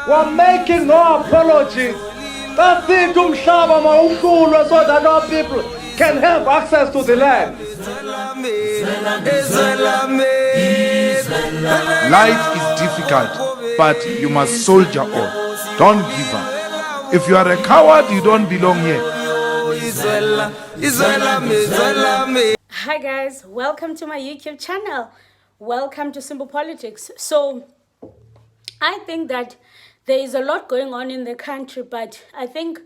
We're making no apologies. That's it, umhlaba mawuhlulwe so that our people can have access to the land. Life is difficult, but you must soldier on. Don't give up. If you are a coward, you don't belong here. Hi guys, welcome to my YouTube channel. Welcome to Simple Politics. So I think that there is a lot going on in the country, but I think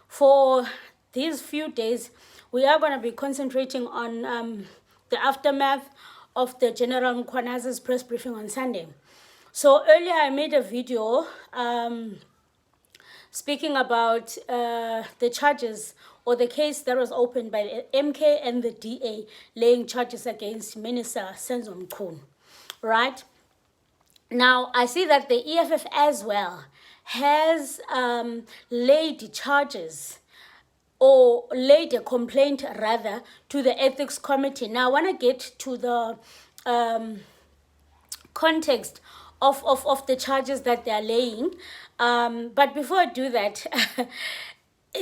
for these few days we are going to be concentrating on the aftermath of the General Mkhwanazi's press briefing on Sunday. So earlier I made a video speaking about the charges or the case that was opened by the MK and the DA laying charges against Minister General Mkhwanazi, right? Now, I see that the EFF as well has laid charges or laid a complaint rather to the ethics committee. Now, I want to get to the context of the charges that they're laying. But before I do that,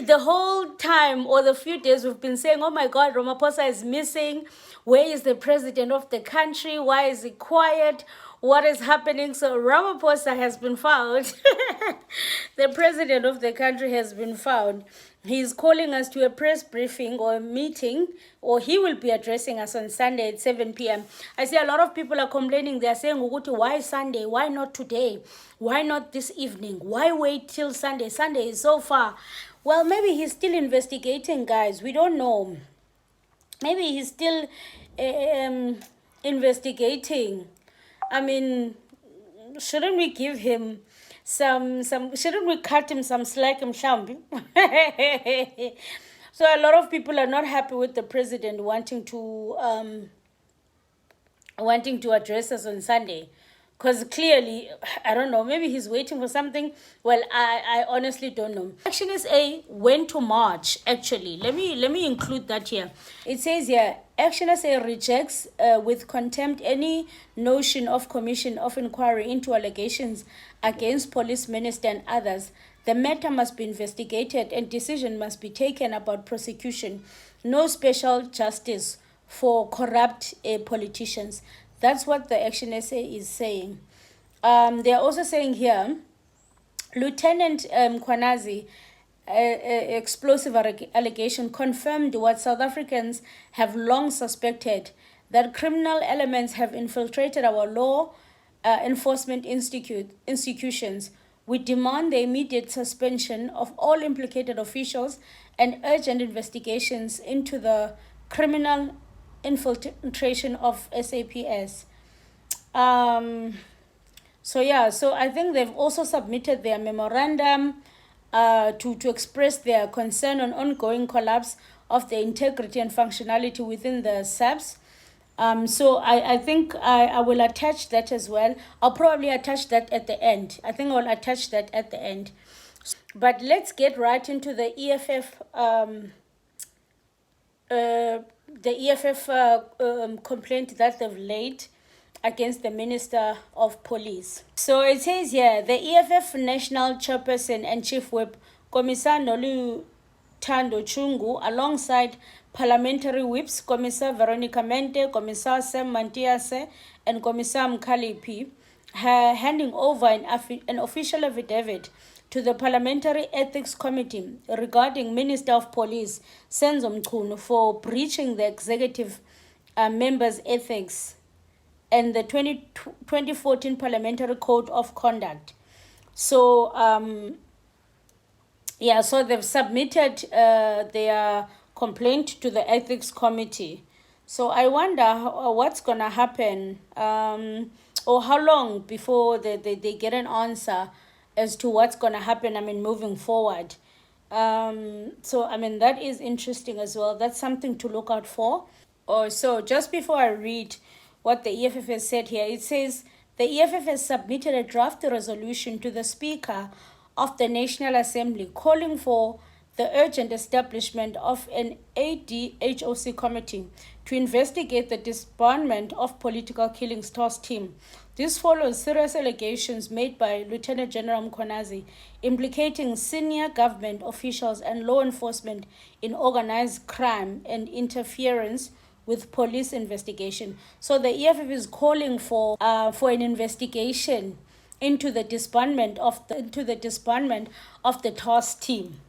the whole time or the few days we've been saying, oh my God, Ramaphosa is missing. Where is the president of the country? Why is he quiet? What is happening? So Ramaphosa has been found. The president of the country has been found. He's calling us to a press briefing or a meeting, or he will be addressing us on Sunday at 7 p.m. I see a lot of people are complaining. They are saying, why Sunday? Why not today? Why not this evening? Why wait till Sunday? Sunday is so far. Well, maybe he's still investigating, guys. We don't know. Maybe he's still investigating. I mean, shouldn't we give him shouldn't we cut him some slack, mshambi? So a lot of people are not happy with the president wanting to address us on Sunday. Because clearly, I don't know, maybe he's waiting for something. Well, I honestly don't know. Action SA went to March, actually. Let me include that here. It says here, Action SA rejects with contempt any notion of commission of inquiry into allegations against police minister and others. The matter must be investigated and decision must be taken about prosecution. No special justice for corrupt politicians. That's what the Action SA is saying. They're also saying here, Lieutenant Mkhwanazi, explosive allegation confirmed what South Africans have long suspected, that criminal elements have infiltrated our law enforcement institutions. We demand the immediate suspension of all implicated officials and urgent investigations into the criminal infiltration of SAPS. So I think they've also submitted their memorandum to express their concern on ongoing collapse of the integrity and functionality within the SAPS. So I think I will attach that as well. I'll probably attach that at the end. I think I'll attach that at the end. But let's get right into the EFF complaint that they've laid against the Minister of Police. So it says here, the EFF National Chairperson and Chief Whip, Commissar Nolu Tando Chungu, alongside parliamentary whips, Commissar Veronica Mente, Commissar Sam Mantiase, and Commissar Mkhalipi, handing over an official affidavit to the Parliamentary Ethics Committee regarding Minister of Police General Mkhwanazi for breaching the executive members' ethics and the 2014 Parliamentary Code of Conduct. So, so they've submitted their complaint to the Ethics Committee. So I wonder what's going to happen or how long before they get an answer as to what's going to happen, moving forward. That is interesting as well. That's something to look out for. So just before I read what the EFF has said here, it says, the EFF has submitted a draft resolution to the Speaker of the National Assembly calling for the urgent establishment of an ADHOC committee to investigate the disbandment of political killings task team. This follows serious allegations made by Lieutenant General Mkhwanazi implicating senior government officials and law enforcement in organized crime and interference with police investigation. So the EFF is calling for an investigation into the disbandment of the task team.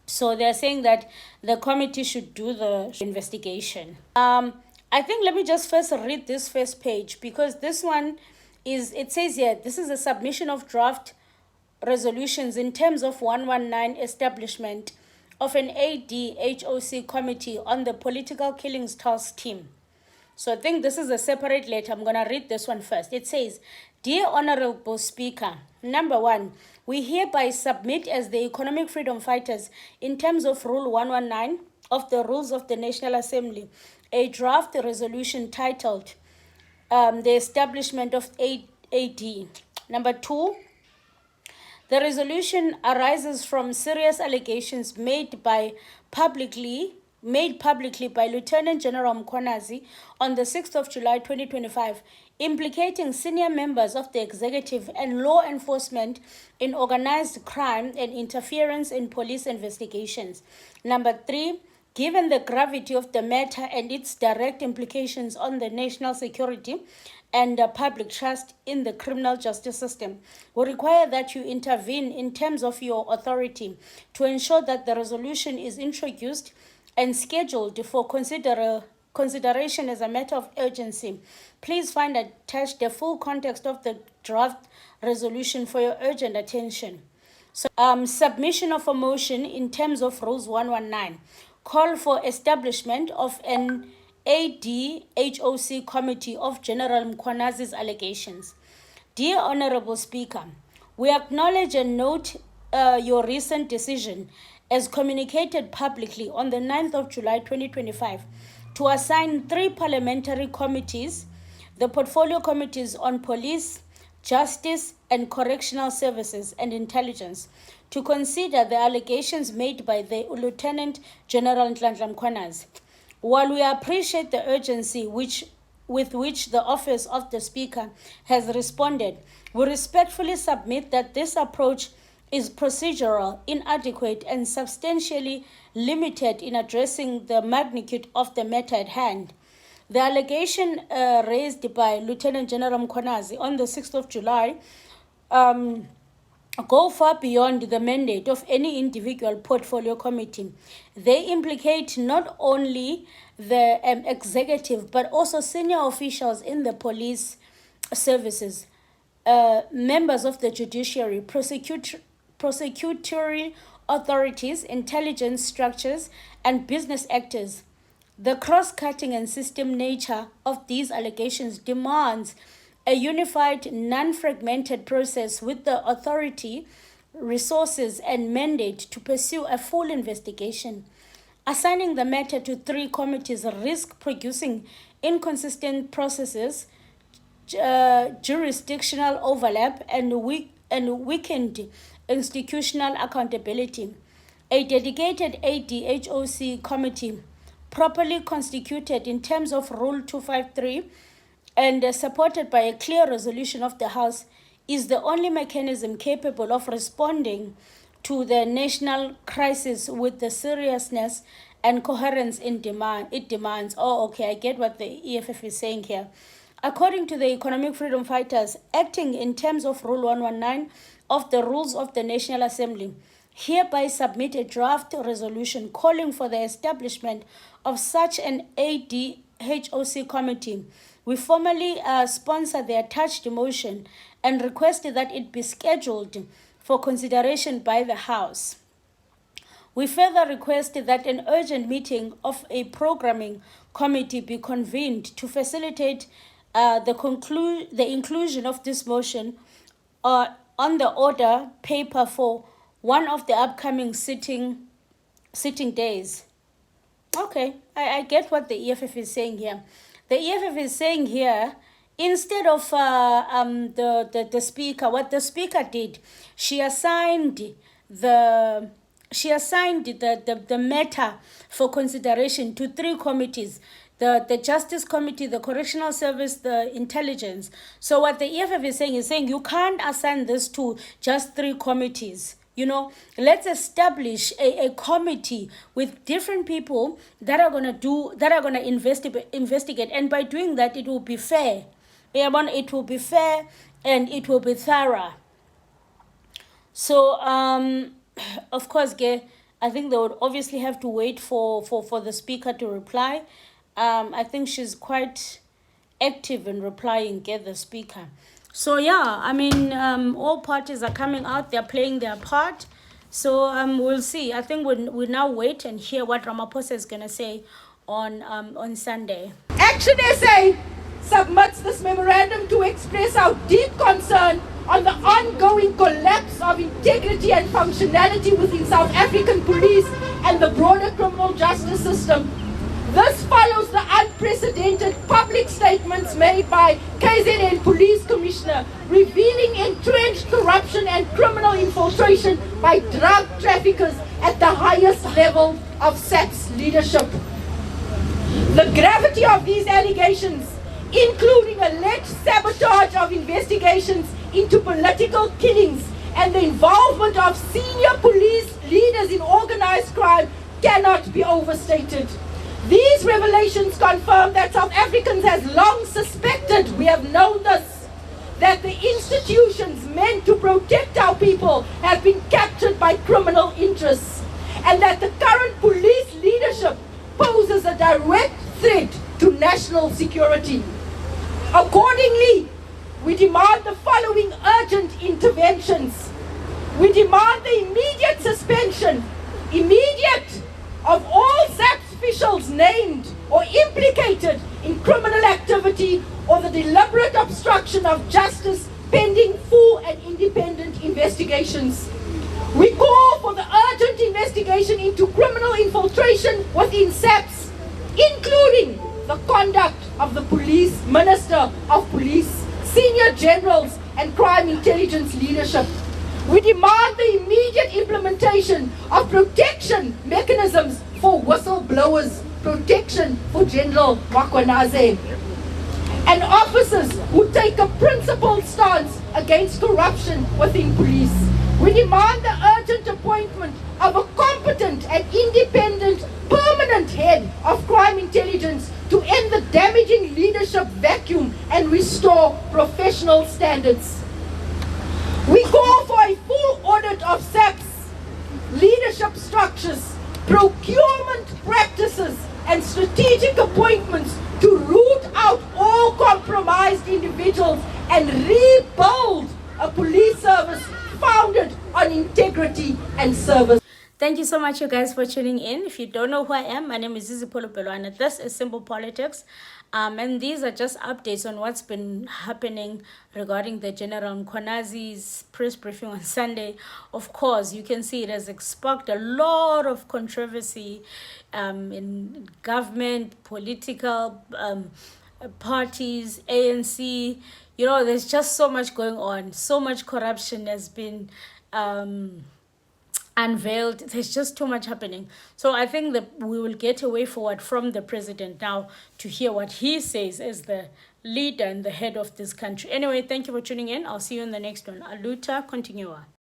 So they're saying that the committee should do the investigation. I think let me just first read this first page, because this one it says here, this is a submission of draft resolutions in terms of 119 establishment of an ADHOC committee on the political killings task team. So I think this is a separate letter. I'm going to read this one first. It says, Dear Honorable Speaker, number one, we hereby submit as the economic freedom fighters in terms of Rule 119 of the Rules of the National Assembly, a draft resolution titled the establishment of AD. Number two, the resolution arises from serious allegations made publicly by Lieutenant General Mkhwanazi on the 6th of July 2025, implicating senior members of the executive and law enforcement in organized crime and interference in police investigations. Number three, given the gravity of the matter and its direct implications on the national security and public trust in the criminal justice system, we require that you intervene in terms of your authority to ensure that the resolution is introduced and scheduled for consideration as a matter of urgency. Please find attached the full context of the draft resolution for your urgent attention. So, submission of a motion in terms of Rules 119. Call for establishment of an ADHOC committee of General Mkhwanazi's allegations. Dear Honorable Speaker, we acknowledge and note your recent decision as communicated publicly on the 9th of July 2025 to assign 3 parliamentary committees, the portfolio committees on police, justice, and correctional services and intelligence, to consider the allegations made by the Lieutenant General Mkhwanazi. While we appreciate the urgency with which the Office of the Speaker has responded, we respectfully submit that this approach is procedural, inadequate, and substantially limited in addressing the magnitude of the matter at hand. The allegation raised by Lieutenant General Mkhwanazi on the 6th of July go far beyond the mandate of any individual portfolio committee. They implicate not only the executive, but also senior officials in the police services, members of the judiciary, prosecutory authorities, intelligence structures, and business actors. The cross-cutting and system nature of these allegations demands a unified, non-fragmented process with the authority, resources, and mandate to pursue a full investigation. Assigning the matter to 3 committees risk producing inconsistent processes, jurisdictional overlap, and weakened institutional accountability. A dedicated ADHOC committee, properly constituted in terms of Rule 253 and supported by a clear resolution of the House, is the only mechanism capable of responding to the national crisis with the seriousness and coherence it demands. Oh, okay, I get what the EFF is saying here. According to the economic freedom fighters, acting in terms of Rule 119 of the Rules of the National Assembly, hereby submit a draft resolution calling for the establishment of such an ADHOC committee. We formally sponsor the attached motion and request that it be scheduled for consideration by the House. We further request that an urgent meeting of a programming committee be convened to facilitate the inclusion of this motion on the order paper for one of the upcoming sitting days. Okay, I get what the EFF is saying here. The EFF is saying here, instead of the speaker, what the speaker did, she assigned the matter for consideration to 3 committees. the Justice Committee, the Correctional Service, the Intelligence. So what the EFF is saying you can't assign this to just 3 committees. Let's establish a committee with different people that are gonna investigate, and by doing that, it will be fair. It will be fair and it will be thorough. So of course, I think they would obviously have to wait for the speaker to reply. I think she's quite active in replying, the speaker. So yeah, I mean, all parties are coming out, they're playing their part. So we'll see. I think we'll now wait and hear what Ramaphosa is going to say on Sunday. Action SA submits this memorandum to express our deep concern on the ongoing collapse of integrity and functionality within South African police and the broader criminal justice system. This follows the unprecedented public statements made by KZN Police Commissioner revealing entrenched corruption and criminal infiltration by drug traffickers at the highest level of SAP's leadership. The gravity of these allegations, including alleged sabotage of investigations into political killings and the involvement of senior police leaders in organized crime, cannot be overstated. These revelations confirm that South Africans has long suspected, we have known this, that the institutions meant to protect our people have been captured by criminal interests, and that the current police leadership poses a direct threat to national security. Accordingly, we demand the following urgent interventions. We demand the immediate suspension, of all SAPS officials named or implicated in criminal activity or the deliberate obstruction of justice pending full and independent investigations. We call for the urgent investigation into criminal infiltration within SAPS, including the conduct of the police, Minister of Police, senior generals and crime intelligence leadership. We demand the immediate implementation of protection mechanisms for whistleblowers, protection for General Mkhwanazi, and officers who take a principled stance against corruption within police. We demand the urgent appointment of a competent and independent permanent head of crime intelligence to end the damaging leadership vacuum and restore professional standards. We call for a full audit of SAP's leadership structures, procurement practices, and strategic appointments to root out all compromised individuals and rebuild a police service founded on integrity and service. Thank you so much, you guys, for tuning in. If you don't know who I am, my name is Zizipolo Pelwana. This is Simple Politics. And these are just updates on what's been happening regarding the General Mkhwanazi's press briefing on Sunday. Of course, you can see it has sparked a lot of controversy in government, political parties, ANC. There's just so much going on. So much corruption has been unveiled. There's just too much happening. So I think that we will get a way forward from the president now to hear what he says as the leader and the head of this country. Anyway, thank you for tuning in. I'll see you in the next one. Aluta continua.